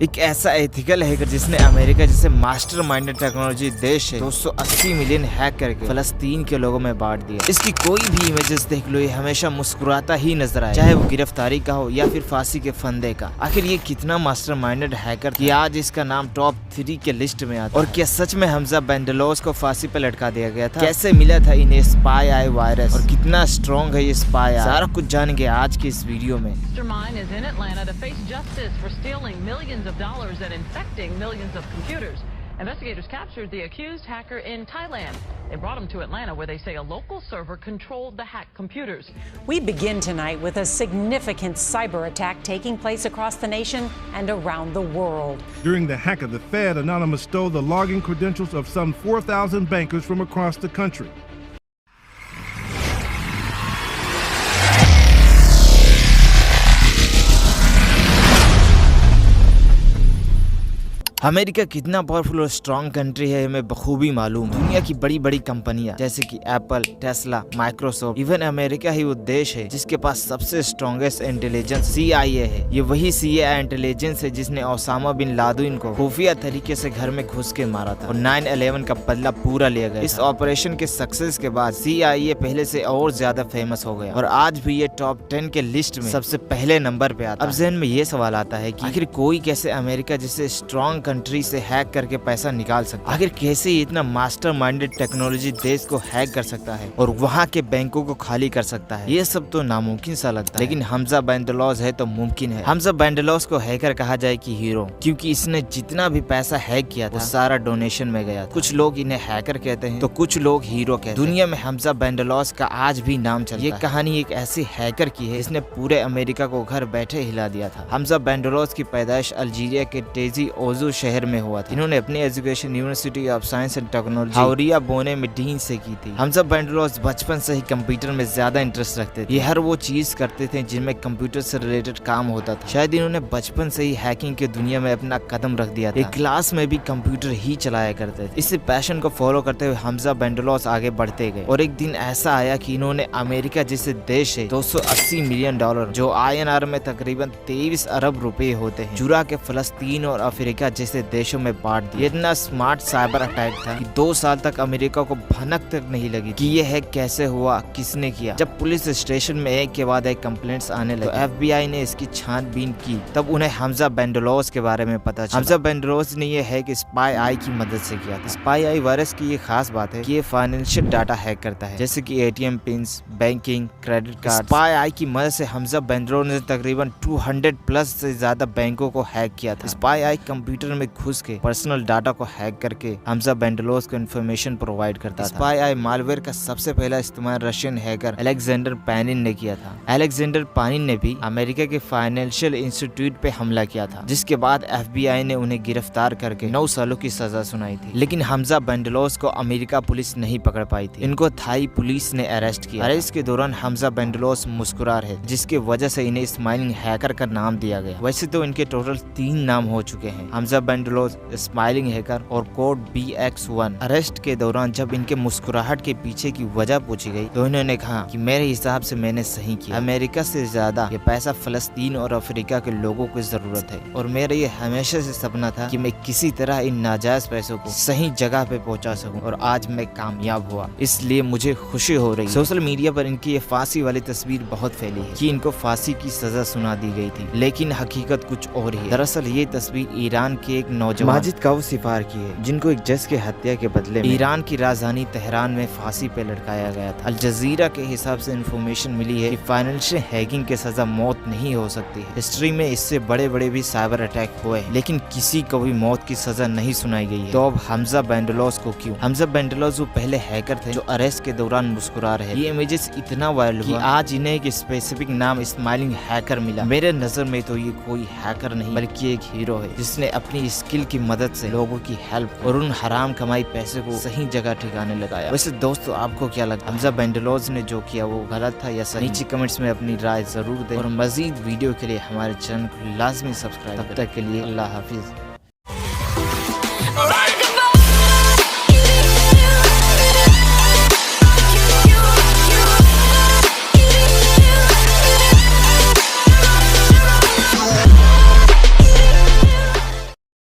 एक ऐसा ethical hacker जिसने अमेरिका जैसे मास्टरमाइंडेड टेक्नोलॉजी देश है 280 मिलियन हैक करके फलस्तीन के लोगों में बांट दिया। इसकी कोई भी इमेजेस देख लो, ये हमेशा मुस्कुराता ही नजर आए, चाहे वो गिरफ्तारी का हो या फिर फांसी के फंदे का। आखिर ये कितना मास्टरमाइंडेड हैकर कि आज इसका नाम टॉप 3 के लिस्ट में आता है। और क्या सच में हमजा बेंडलोस को फांसी पर लटका दिया गया था? कैसे मिला था इन्हें स्पाई आई वायरस और कितना स्ट्रॉन्ग है ये स्पाई आई? सारा कुछ जानेंगे आज की इस वीडियो में। of dollars and infecting millions of computers. Investigators captured the accused hacker in Thailand. They brought him to Atlanta, where they say a local server controlled the hacked computers. We begin tonight with a significant cyber attack taking place across the nation and around the world. During the hack of the Fed, Anonymous stole the login credentials of some 4,000 bankers from across the country. America कितना powerful और strong country है हमें बखूबी मालूम है। दुनिया की बड़ी बड़ी कंपनियां जैसे कि Apple, Tesla, Microsoft, even America ही वो देश है जिसके पास सबसे स्ट्रॉन्गेस्ट इंटेलिजेंस CIA है। ये वही CIA इंटेलिजेंस है जिसने ओसामा बिन लादेन को खुफिया तरीके से घर में घुस के मारा था और 9/11 का बदला पूरा लिया गया। इस ऑपरेशन के सक्सेस के बाद CIA पहले से और ज्यादा फेमस हो गया और आज भी ये टॉप 10 के लिस्ट में सबसे पहले नंबर पे आता है। अब ज़हन में ये सवाल आता है कि आखिर कोई कैसे अमेरिका जैसे स्ट्रॉन्ग कंट्री से हैक करके पैसा निकाल सकता है? आखिर कैसे इतना मास्टरमाइंडेड टेक्नोलॉजी देश को हैक कर सकता है और वहाँ के बैंकों को खाली कर सकता है? ये सब तो नामुमकिन सा लगता है, लेकिन हमजा बेंडलोस है तो मुमकिन है। हमजा बेंडलोस को हैकर कहा जाए कि हीरो, क्योंकि इसने जितना भी पैसा हैक किया था वो सारा डोनेशन में गया था। कुछ लोग इन्हें हैकर कहते हैं तो कुछ लोग हीरो कहते हैं। दुनिया में हमजा बेंडलोस का आज भी नाम चलता है। ये कहानी एक ऐसी हैकर की है जिसने पूरे अमेरिका को घर बैठे हिला दिया था। हमजा बेंडलोस की पैदाइश अल्जीरिया के टेजी ओजू शहर में हुआ था। इन्होंने अपनी education university of science and technology Houari Boumediene में डीन से की थी। हमजा बेंडलोस बचपन से ही कंप्यूटर में ज्यादा इंटरेस्ट रखते थे। ये हर वो चीज करते थे जिनमें कंप्यूटर से रिलेटेड काम होता था। शायद इन्होंने बचपन से ही हैकिंग की दुनिया में अपना कदम रख दिया था। क्लास में भी कंप्यूटर ही चलाया करते थे। इस पैशन को फॉलो करते हुए हमजा बेंडलोस आगे बढ़ते गए और एक दिन ऐसा आया कि इन्होंने अमेरिका जैसे देश है 280 मिलियन डॉलर जो INR में तकरीबन 23 अरब रुपए होते हैं चुरा के फलस्तीन और अफ्रीका जैसे देशों में बांट दिया। इतना स्मार्ट साइबर अटैक था कि 2 साल तक अमेरिका को भनक तक नहीं लगी कि ये हैक कैसे हुआ, किसने किया। जब पुलिस स्टेशन में एक के बाद एक कंप्लेंट्स आने लगे तो FBI ने इसकी छानबीन की। तब उन्हें हमजा बेंडलोस के बारे में पता चला। हमजा बेंडलोस ने ये हैक स्पाई आई की मदद से किया था। स्पाई आई वायरस की ये खास बात है कि ये फाइनेंशियल डाटा हैक करता है, जैसे कि ATM pins, banking, credit card. Spy eye की मदद से हमजा बेंडलोस ने तकरीबन 200 प्लस से ज्यादा बैंकों को हैक किया था। स्पाई आई कंप्यूटर में घुस के पर्सनल डाटा को हैक करके हमजा बेंडलोस को इन्फॉर्मेशन प्रोवाइड करता था। स्पाई आई मालवेयर का सबसे पहला इस्तेमाल रशियन हैकर अलेक्जेंडर पानिन ने किया था। अलेक्जेंडर पानिन ने भी अमेरिका के फाइनेंशियल इंस्टीट्यूट पे हमला किया था, जिसके बाद FBI ने उन्हें गिरफ्तार करके 9 सालों की सजा सुनाई थी। लेकिन हमजा बेंडलोस को अमेरिका पुलिस नहीं पकड़ पाई थी। इनको थाई पुलिस ने अरेस्ट किया। अरेस्ट के दौरान हमजा बेंडलोस मुस्कुरा रहे, जिसकी वजह से इन्हें स्माइलिंग हैकर का नाम दिया गया। वैसे तो इनके टोटल 3 नाम हो चुके हैं, हमजा बेंडलोस, स्माइलिंग हैकर और कोड BX1। अरेस्ट के दौरान जब इनके मुस्कुराहट के पीछे की वजह पूछी गई तो इन्होंने कहा कि मेरे हिसाब से मैंने सही किया। अमेरिका से ज्यादा ये पैसा फलस्तीन और अफ्रीका के लोगों को जरूरत है और मेरा ये हमेशा से सपना था कि मैं किसी तरह इन नाजायज पैसों को सही जगह पे पहुंचा सकूं और आज मैं कामयाब हुआ, इसलिए मुझे खुशी हो रही। सोशल मीडिया पर इनकी ये फांसी वाली तस्वीर बहुत फैली है कि इनको फांसी की सजा सुना दी गई थी, लेकिन हकीकत कुछ और ही है। दरअसल ये तस्वीर ईरान के एक नौजवान माजिद का सिफार की है, जिनको एक जज के हत्या के बदले में ईरान की राजधानी तेहरान में फांसी पे लटकाया गया था। अल जजीरा के हिसाब से इंफॉर्मेशन मिली है कि फाइनेंशियल हैकिंग के सजा मौत नहीं हो सकती है। हिस्ट्री में इससे बड़े बड़े भी साइबर अटैक हुए, लेकिन किसी को भी मौत की सजा नहीं सुनाई गई है। तो अब हमजा बेंडलोस को क्यों? हमजा बेंडलोस वो पहले हैकर थे जो अरेस्ट के दौरान मुस्कुरा रहे। ये इमेजेस इतना वायरल हुआ कि आज इन्हें एक स्पेसिफिक नाम स्माइलिंग हैकर मिला। मेरे नजर में तो ये कोई हैकर नहीं बल्कि एक हीरो है जिसने अपनी स्किल की मदद से लोगों की हेल्प और उन हराम कमाई पैसे को सही जगह ठिकाने लगाया। वैसे दोस्तों, आपको क्या लगता है हमजा बेंडलोस ने जो किया वो गलत था या सही? नीचे कमेंट्स में अपनी राय जरूर दें और मजीद वीडियो के लिए हमारे चैनल को लाजमी सब्सक्राइब। तब तक के लिए अल्लाह हाफिज।